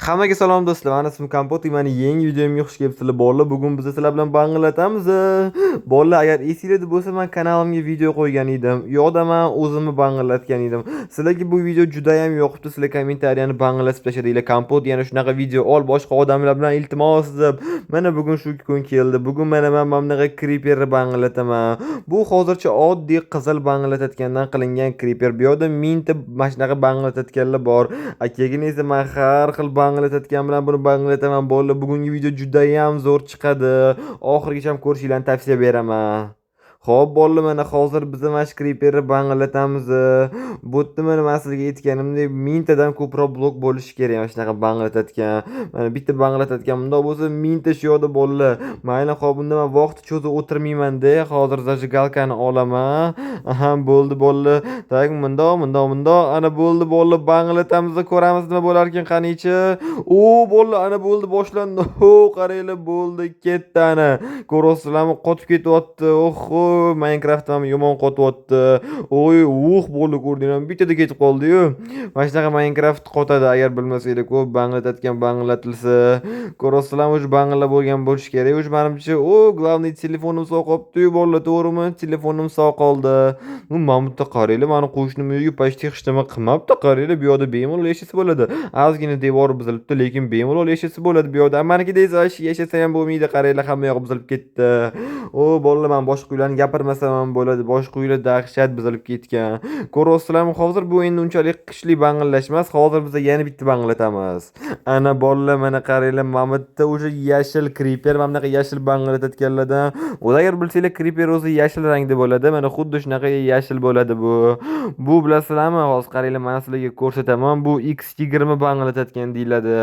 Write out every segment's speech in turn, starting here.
Hammaga salom do'stlar. Mana ismim Kompot. Meni yangi videomga xush kelibsizlar. Bolalar, bugun biz sizlar bilan banglatamiz. Bolalar, agar esingizda bo'lsa, men kanalimga video qo'ygan edim. Yo'qda men o'zimni banglatgan edim. Sizlarga bu video juda ham yoqibdi. Sizlar kommentariyani banglatib tashladinglar. Kompot yana shunaqa video ol, boshqa odamlar bilan iltimos deb. Mana bugun shu kun keldi. Bugun men bunaqa creeperni banglataman. Bu hozircha oddiy qizil banglatayotgandan qilingan creeper. Bu yerda mingta mana shunaqa banglatayotganlar bor. Akagin esa men har xil banglatayotgan bilan buni banglataman. Bolalar, bugungi video juda ham zo'r chiqadi. Oxirigacha ham ko'rishinglarni tavsiya beraman. Xo'p bolalar, mana hozir biz mana shu creeperni banglatamiz. Bu yerda men sizga aytganimdek mingtadan ko'proq blok bo'lishi kerak mana shunaqa banglatayotgan. Mana bitta banglatayotgan bundoq bo'lsa mingta shu yoqda bolalar. Mayli, xo'p bunda men vaqt cho'zib o'tirmayman-da. Hozir zajigalkani olaman. Aha, bo'ldi bolalar. Tak, mundoq. Ana bo'ldi bolalar, banglatamiz, ko'ramiz nima bo'lar ekan qanichi. Bolalar, ana bo'ldi, boshlandi. Qaranglar, bo'ldi, ketdi ana. Ko'rasizlarmi, qotib ketyapti. Minecraft ham yomon qotyapti. Bo'ldi, ko'rdinglarmi? Bittada ketib qoldi-yu. Mana shunaqa Minecraft qotadi, agar bilmasanglar. Ko'p banglatayotgan banglatilsa. Ko'rasizlarmi, o'sha bangla bo'lgan bo'lish kerak. O'sha menimcha, главный telefonim sog' qolibdi-yu bolalar, to'g'rimi? Telefonim sog' qoldi. Mamutda qaranglar, mani qo'shnim uyiga почти hech nima qilmabdi. Qaranglar, bu yoqda bemalol yashasa bo'ladi. Ozgina devor buzilibdi, lekin bemalol yashasa bo'ladi bu yoqda. Manikida esa yashasa ham bo'lmaydi. Qaranglar, hamma yoq buzilib ketdi. Bolalar, men boshqa uylarni gapirmasam ham bo'ladi. Boshqa uylar dahshat buzilib ketgan. Ko'rasizlarmi, hozir bu endi unchalik kuchli bangillash emas. Hozir biz yana bitta banglatamiz. Ana bolalar, mana qaranglar, mamutda o'sha yashil creeper, mana bunaqa yashil banglatayotganlardan. O'zi agar bilsanglar, creeper o'zi yashil rangda bo'ladi. Mana xuddi shunaqa yashil bo'ladi bu. Bu bilasizlarmi? Hozir qaranglar, men sizlarga ko'rsataman. Bu X20 banglatayotgan deyiladi.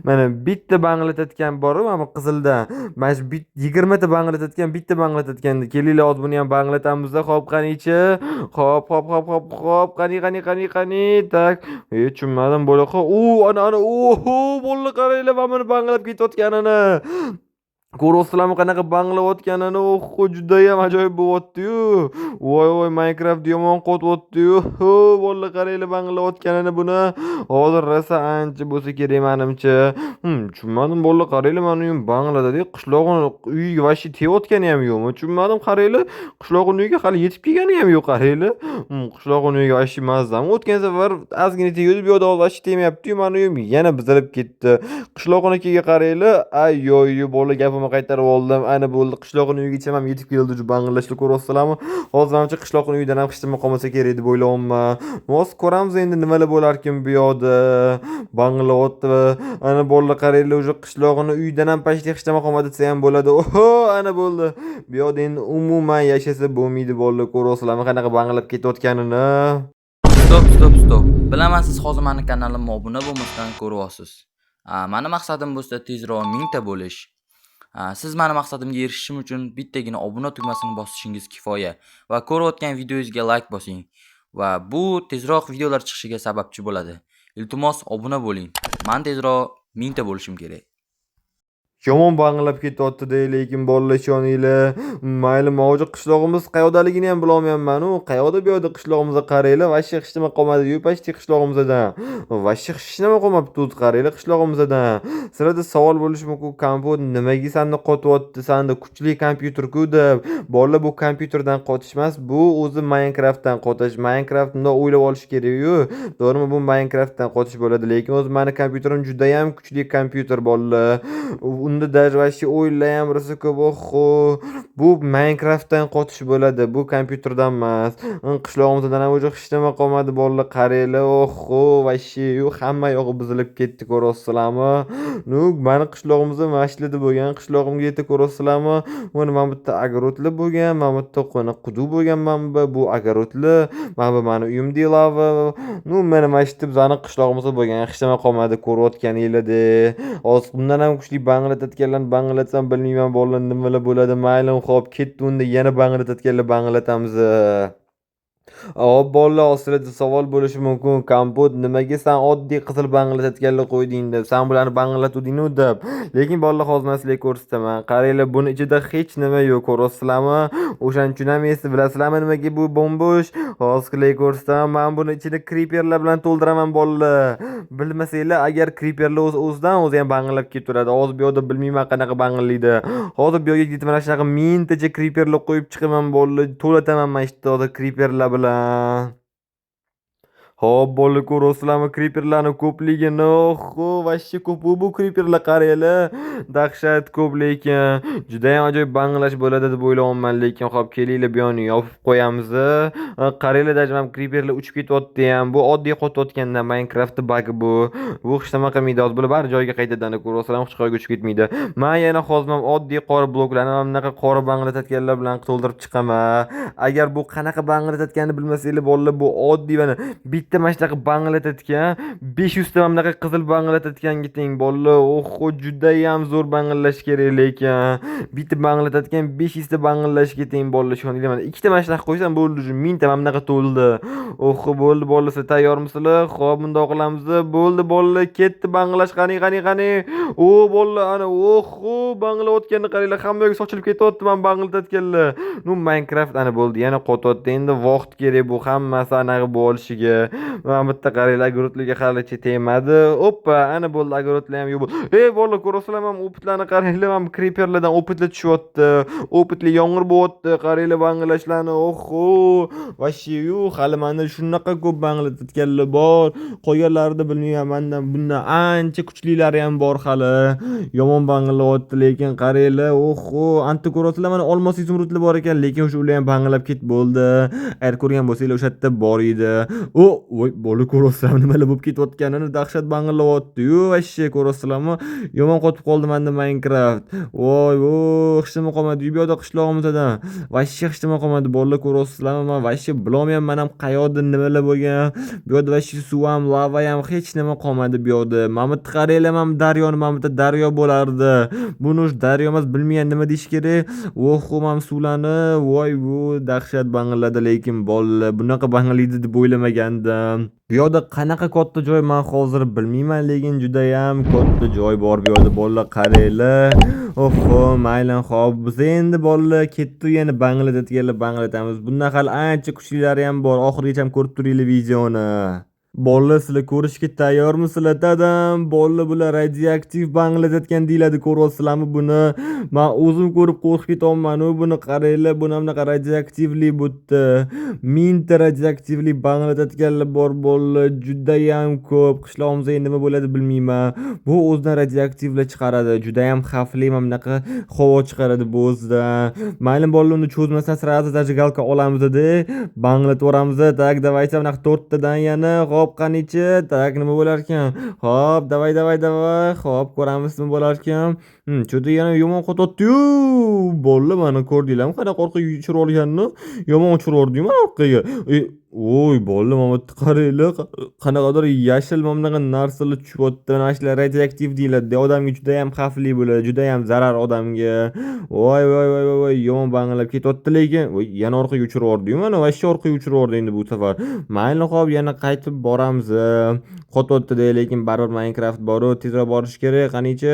Mana bitta banglatayotgan bor, mana qizilda. Mana shu 20 ta banglatayotgan, bitta banglatayotgan. Kelinglar, hozir buni ham banglatamiz. Xo'p, qanichi? Xo'p, qani. Tak. Tushunmadim bo'la. Ana. Bolalar, qaranglar, mana buni banglab ketayotganini. Ko'rasizlarmi qanaqa banglayotganini? Juda ham ajoyib bo'lyapti-yu. Voy, Minecraft yomon qotyapti-yu. Bolalar, qaranglar banglayotganini buni. Hozir rosa ancha bo'lsa kerak menimcha. Tushunmadim bolalar, qaranglar, mana uyim bangladi-da. Qishlog'im uyiga vashi tegayotgani ham yo'qmi? Tushunmadim, qaranglar. Qishlog'im uyiga hali yetib kelgani ham yo'q, qaranglar. Qishlog'im uyiga vashi mazam. O'tgan safar ozgina tegdi, bu yoqda vashi tegmayapti-yu. Mana uyim yana buzilib ketdi. Qishlog'inikiga qaranglar. Ayyoy, bolalar, gapim qaytarib oldim. Ana bo'ldi, qishloqning uyigacha ham yetib keldi. Bangilashni ko'rasizlarmi? Hozir menimcha qishloqning uyidan ham hech nima qolmasa kerak deb o'ylayapman. Hozir ko'ramiz endi nimalar bo'lar ekan bu yoqda. Banglayapti. Ana bolalar, qaranglar, o'sha qishloqning uyidan ham почти hech nima qolmadi desa ham bo'ladi. Ana bo'ldi. Bu yoqda endi umuman yashasa bo'lmaydi bolalar, ko'rasizlarmi qanaqa banglab ketayotganini. Stop. Bilaman, siz hozir meni kanalimga obuna bo'lmasdan ko'ryapsiz. Meni maqsadim bo'lsa tezroq 1000 ta bo'lish. Siz meni maqsadimga erishishim uchun bittagina obuna tugmasini bosishingiz kifoya va ko'rayotgan videoyingizga like bosing va bu tezroq videolar chiqishiga sababchi bo'ladi. Iltimos obuna bo'ling. Men tezroq 1000 ta bo'lishim kerak. Yomon banglab ketyapti-da, lekin bolalar, ishoninglar. Mayli, mavjud qishlog'imiz qayoqdaligini ham bilolmayman. Qayoqda bu yoqda qishlog'imizga qaranglar, vashi hech nima qolmadi-yu, почти qishlog'imizdan. Vashi hech nima qolmabdi, qaranglar qishlog'imizdan. Sizlarda savol bo'lishi mumkin, Kompot nimaga seni qotyapti? Senda kuchli kompyuter-ku deb. Bolalar, bu kompyuterdan qotish emas, bu o'zi Minecraftdan qotish. Minecraft bundoq o'ylab olish kerak-yu. To'g'rimi? Bu Minecraftdan qotish bo'ladi, lekin o'zi meni kompyuterim juda ham kuchli kompyuter bolalar. Unda darvashi o'ylayam rosa ko'p. Bu Minecraftdan qotish bo'ladi. Bu kompyuterdan emas. Qishlog'imizdan ham o'zi hech nima qolmadi bolalar, qaranglar. Vashi hamma yog'i buzilib ketdi, ko'rasizlarmi? Meni qishlog'imizda mashlida bo'lgan. Qishlog'imga yetib ko'rasizlarmi? Mana bu yerda огородlar bo'lgan, mana bu yerda qo'na quduq bo'lgan, mana bu огородlar, mana bu meni uyim deyiladi. Mana mashitib bizani qishlog'imizda bo'lgan. Hech nima qolmadi, ko'rayotganingizdek. Hozir bundan ham kuchli banglatayotganlarni banglatsam bilmayman bolalar, nimalar bo'ladi. Mayli, xo'p, ketdi unda yana banglatayotganlar banglatamiz. Bolalar aslida savol bo'lishi mumkin. Kompot nimaga san oddiy qizil banglatotganlar qo'yding deb. San bularni banglatuding-u deb. Lekin bolalar hozir man sizlarga ko'rsataman. Qaranglar, buni ichida hech nima yo'q. Ko'ryapsizlarmi? O'shani tushunmaysiz. Bilasizlarmi nimaga bu bo'mbo'sh? Hozir sizlarga ko'rsataman. Men buni ichida kriperlar bilan to'ldiraman bolalar. Bilmasanglar, agar kriperlar o'zidan o'zi ham bangilab ketaveradi. Hozir bu yerda bilmayman qanaqa bangillaydi. Hozir bu yerga ketib mana shunaqa mingtacha kriperlar qo'yib chiqaman bolalar. To'lataman men ishni hozir kriperlar bilan. Hop, bolalar ko'ryapsizlarmi kriperlarni ko'pligini? Oho, vashshi ko'p bu kriperlar qaranglar. Dahshat ko'p lekin. Juda ham ajoyib bangilash bo'ladi deb o'ylayapman, lekin hop kelinglar bu yoqni yopib qo'yamiz. Qaranglar, dajam kriperlar uchib ketyapti ham. Bu oddiy qotayotganda Minecraft bug bu. Bu hech nima qilmaydi. Hozir bular bari joyiga qaytadan ko'ryapsizlarmi, hech qayerga uchib ketmaydi. Men yana hozir oddiy qora bloklarni mana bunaqa qora banglatotganlar bilan to'ldirib chiqaman. Agar bu qanaqa banglatotganini bilmasanglar bolalar, bu oddiy mana bitta mana shunaqa banglatotgan 500 ta mana bunaqa qizil banglatotganga teng bolalar. Oho, juda ham zo'r bangillash kerak lekin. Bitta banglatotgan 500 ta bangillashga teng bolalar. Shuni mana ikkita mana shunaqa qo'ysam bo'ldi, 1000 ta mana bunaqa to'ldi. Oho, bo'ldi bolalar, siz tayyormisizlar? Xo'p, bundoq qilamiz. Bo'ldi bolalar, ketdi bangillash. Qani. O bolalar, ana oho, banglayotganini qaranglar, hamma yoqqa sochilib ketyapti men banglatotganlar. Minecraft ana bo'ldi, yana qotyapti. Endi vaqt kerak bu hammasi anaqa bo'lishiga. Mana bitta qaranglar, agrotlarga halicha tegmadi. Oppa, ana bo'ldi, agrotlar ham yo'q bo'ldi. Bolalar ko'rasizlarmi, ham opitlarni qaranglar, ham creeperlardan opitlar tushyapti. Opitli yomg'ir bo'lyapti. Qaranglar bangilashlarni. Oho, vashshi hali menda shunaqa ko'p banglatotganlar bor. Qolganlarini bilmayman, mendan bundan ancha kuchlilari ham bor hali. Yomon bangillayapti, lekin qaranglar. Oho, anta ko'rasizlar, mana olmos izumrudlar bor ekan, lekin o'sha ular ham bangilab ketib bo'ldi. Agar ko'rgan bo'lsanglar, o'sha yerda bor edi. Voy, bola ko'rasizlarmi nimalar bo'lib ketayotganini? Dahshat bangillayapti-yu, vashshi ko'rasizlarmi? Yomon qotib qoldi menda Minecraft. Voy, hech nima qolmadi. Bu yerda qishlog'imizda vashshi hech nima qolmadi. Bolalar ko'rasizlarmi? Men vashshi bilolmayman, men ham qayoqda nimalar bo'lgan. Bu yerda vashshi suv ham, lava ham hech nima qolmadi bu yerda. Mana bu qaranglar, mana bu daryoni, mana bu daryo bo'lardi. Buni daryo emas, bilmayman nima deyish kerak. Oho, mana suvlarni, voy, bu dahshat bangilladi, lekin bolalar bunaqa bangillaydi deb o'ylamagandim. Bu yerda qanaqa katta joy men hozir bilmayman, lekin juda ham katta joy bor bu yerda bolalar, qaranglar. Oho, mayli, xo'p, biz endi bolalar ketdi, yana banglatamiz. Bundan hali ancha kuchlilari ham bor. Oxirigacha ko'rib turinglar videoni. Bolalar, sizlar ko'rishga tayyormisizlar? Dadam, bolalar, bular radioaktiv banglatotgan deyiladi, ko'ryapsizlarmi buni? Men o'zim ko'rib qo'rqib ketyapman. Buni qaranglar, buni ham bunaqa radioaktivli bo'tdi. 1000 ta radioaktivli banglatotganlar bor bolalar, juda ham ko'p. Qishlog'imizda nima bo'ladi bilmayman. Bu o'zidan radioaktivlar chiqaradi, juda ham xavfli, mana bunaqa havo chiqaradi bu o'zidan. Mayli bolalar, uni cho'zmasdan sразу zajgalka olamiz-da, banglatib yuboramiz. Tak, davaycha bunaqa 4 tadan yana. Hop, qanichi? Tak, nima bo'lar ekan? Hop, davay. Hop, ko'ramiz nima bo'lar ekan. Cho'da yana yomon qotyapti-yu. Bolalar, mana ko'rdinglarmi qanaqa orqaga uchirib olganini? Yomon uchirib yubordi-yu mana orqaga. Voy, bolalar, mana bu qaranglar, qanaqadir yashil mana bunaqa narsalar tushyapti. Mana shular radioaktiv deyiladi. Odamga juda ham xavfli bo'ladi, juda ham zarar odamga. Voy, yomon bangilab ketyapti, lekin yana orqaga uchirib yubordi-yu. Mana vashshi orqaga uchirib yubordi endi bu safar. Mayli, xo'p, yana qaytib boramiz. Qotyapti-da, lekin baribir Minecraft bor-ku, tezroq borish kerak. Qanichi?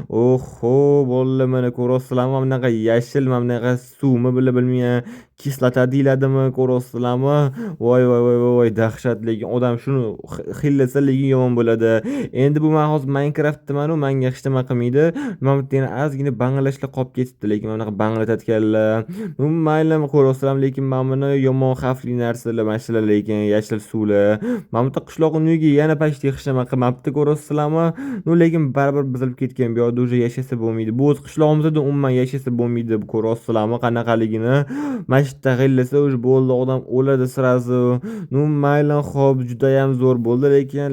Oho, bolalar, mana ko'ryapsizlarmi? Mana bunaqa yashil, mana bunaqa suvmi bilmayman. Kislota deyiladimi, ko'ryapsizlarmi? Voy, dahshat, lekin odam shuni xillasa lekin yomon bo'ladi. Endi bu men hozir Minecraftdaman-ku, menga hech nima qilmaydi. Mana bu yerda ozgina bangilashlar qolib ketibdi, lekin mana bunaqa banglatotganlar. Mayli, ko'ryapsizlarmi, lekin men buni yomon xavfli narsalar, mana shular, lekin yashil suvlar. Mana bu qishloqning yana pashti hech nima qilmabdi, ko'ryapsizlarmi? Lekin baribir buzilib ketgan. Bu yerda o'zi yashasa bo'lmaydi. Bu o'z qishlog'imizda umuman yashasa bo'lmaydi, ko'ryapsizlarmi qanaqaligini? Mashta xillasa o'zi bo'ldi, odam o'ladi sразу. Mayli, xo'p, juda ham zo'r bo'ldi,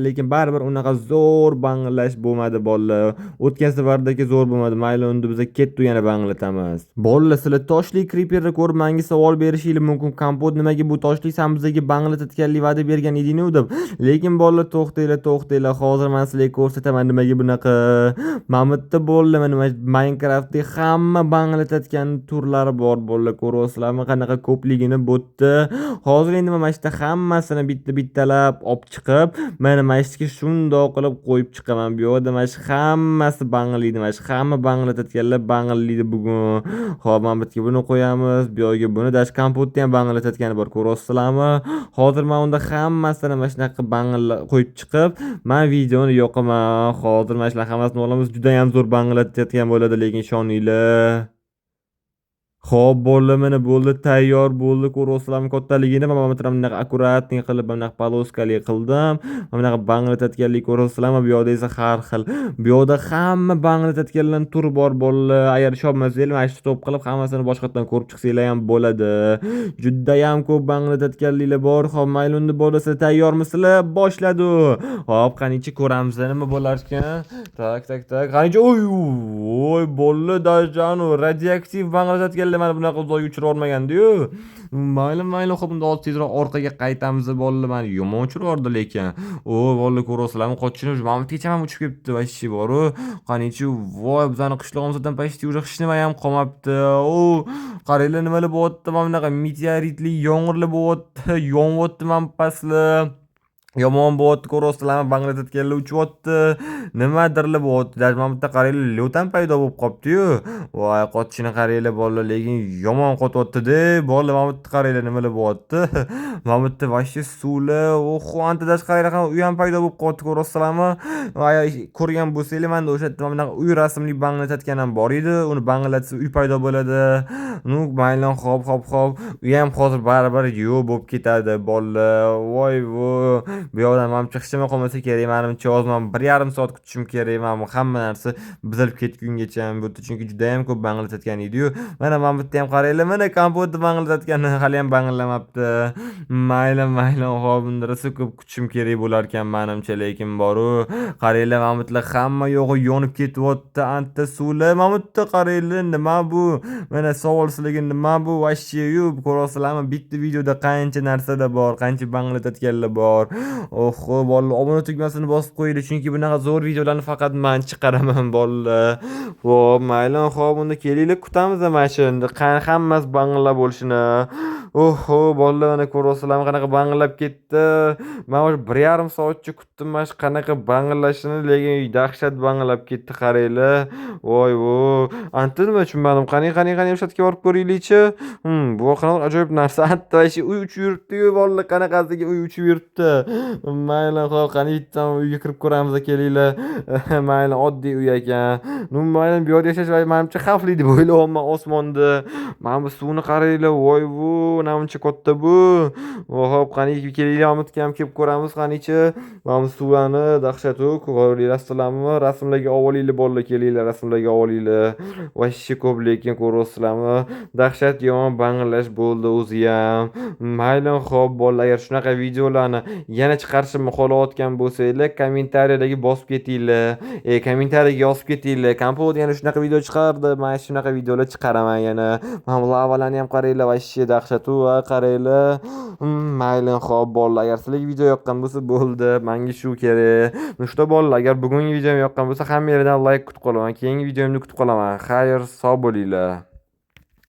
lekin baribir unaqa zo'r bangillash bo'lmadi bolalar. O'tgan safardagi zo'r bo'lmadi. Mayli, unda biz ketdi yana banglatamiz. Bolalar, sizlar toshli creeperni ko'rib menga savol berishingiz mumkin. Kompot nimaga bu toshli san bizga banglatotganlik va'da bergan eding-ku deb. Lekin bolalar, to'xtanglar. Hozir men sizlarga ko'rsataman nimaga bunaqa. Mamutda bolalar, mana Minecraftda hamma banglatotgan turlari bor bolalar, ko'ryapsizlarmi? Qanaqa ko'pligini bo'tdi. Hozir endi men mana shunda hammasini bittalab olib chiqib, mana mashga shundoq qilib qo'yib chiqaman. Bu yoqda mash hammasi banglaydi, mash hamma banglatayotganlar banglaydi bugun. Xo'p, mana bu yerga buni qo'yamiz, bu yoqga buni dash kompotni ham banglatayotgani bor, ko'ryapsizlarmi? Hozir men unda hammasini mana shunaqa qo'yib chiqib, men videoni yoqaman. Hozir mana shular hammasini olamiz, juda ham zo'r banglatayotgan bo'ladi, lekin ishoninglar. Xo'p, bo'ldi, mana bo'ldi, tayyor bo'ldi. Ko'ryapsizlarmi kattaligini? Mana bunaqa akkuratniy qilib, mana bunaqa poloskali qildim. Mana bunaqa banglatayotganlik ko'ryapsizlarmi? Bu yoqda esa har xil. Bu yoqda hamma banglatayotganlarning turi bor bolalar. Agar ishonmasangiz, mana shu stop qilib hammasini boshqatdan ko'rib chiqsanglar ham bo'ladi. Juda ham ko'p banglatayotganliklar bor. Xo'p, mayli unda bo'lsa, tayyormisizlar? Boshladi. Xo'p, qanichi ko'ramiz nima bo'lar ekan. Tak. Qanichi oy, bo'ldi dajanu radioaktiv banglatayotganlar mana bunaqa uzoq uchira olmagandiyu. Mayli, xo'p, unda tezroq orqaga qaytamiz bo'ldi. Mana yomon uchirardi lekin. Valli ko'ryapsizlarmi, qochishni mana kecha ham uchib ketdi, vashi bor-ku. Qanichi, voy, bizning qishlog'imizdan pashti уже hech nima ham qolmabdi. Qaranglar nimalar bo'lyapti, mana bunaqa meteoritli yomg'irlar bo'lyapti, yonyapti mana paslar. Yomon bo'lyapti, ko'ryapsizlarmi? Banglatayotganlar uchyapti. Nimadirlar bo'lyapti. Mana bu yerda qaranglar, lyo't ham paydo bo'lib qolibdi-yu. Voy, qotishini qaranglar bolalar, lekin yomon qotyapti-da. Bolalar, mana bu yerda qaranglar nimalar bo'lyapti. Mana bu yerda vashi suvlar, anta qaranglar, uy ham paydo bo'lib qolibdi, ko'ryapsizlarmi? Ko'rgan bo'lsanglar, menda o'sha yerda mana bunaqa uy rasmli banglatayotgan ham bor edi. Uni banglatsa uy paydo bo'ladi. Mayli, hop. Uy ham hozir baribir yo'q bo'lib ketadi, bolalar. Voy. Bu yoqdan men chiqishim qolmasa kerak, menimcha hozir men 1,5 soat kutishim kerak. Men hamma narsa buzilib ketgungacha bu yerda, chunki juda ham ko'p banglatayotgan edi-yu. Mana bu yerda ham qaranglar, mana kompotni banglatayotgani hali ham banglamabdi. Mayli, hop, bunda rosa ko'p kutishim kerak bo'lar ekan menimcha, lekin boru. Qaranglar, mana bu yerda hamma yo'g'i yonib ketyapti, anta suvlar. Mana bu yerda qaranglar, nima bu? Mana savolsizligi nima bu? Vashi-yu, ko'ryapsizlarmi? Bitta videoda qancha narsada bor, qancha banglatayotganlar bor. Bolalar, obuna tugmasini bosib qo'yinglar, chunki bunaqa zo'r videolarni faqat men chiqaraman, bolalar. Xo'p, mayli, xo'p, unda kelinglar, kutamiz mana shunda hammasi banglab bo'lishini. Bolalar, mana ko'ryapsizlarmi qanaqa banglab ketdi. Men o'sha 1,5 soatcha kutdim mana shu qanaqa banglashini, lekin dahshat banglab ketdi, qaranglar. Voy. Anta nima tushunmadim. Qani o'sha yerga borib ko'ringlar-chi. Bu qanaqa ajoyib narsa. Anta uy uchib yuribdi-yu, bolalar, qanaqasiga uy uchib yuribdi. Mayli, xo'p, qani bitta uyga kirib ko'ramiz, kelinglar. Mayli, oddiy uy ekan. Mayli, bu yerda yashash menimcha xavfli deb o'ylayapman osmonda. Mana bu suvni qaranglar, voy, namuncha katta bu. Xo'p, qani kelinglar, omidga ham kelib ko'ramiz, qanichi. Mana bu suvlarni dahshatu, ko'ryapsizlarmi? Rasmlarga olinglar, bolalar, kelinglar, rasmlarga olinglar. Vashi ko'p, lekin ko'ryapsizlarmi? Dahshat yomon banglash bo'ldi o'zi ham. Mayli, xo'p, bolalar, agar shunaqa videolarni yana chiqarishimni xohlayotgan bo'lsanglar, kommentariyalarga bosib ketinglar. Kommentariyaga yozib ketinglar. Kompot yana shunaqa video chiqardi, men shunaqa videolar chiqaraman yana. Mana bu lavalarni ham qaranglar, vashi dahshatu, qaranglar. Mayli, xo'p, bolalar, agar sizlarga video yoqqan bo'lsa bo'ldi, menga shu kerak. Nishto bolalar, agar bugungi videom yoqqan bo'lsa, hammalardan like kutib qolaman. Keyingi videomni kutib qolaman. Xayr, sog' bo'linglar.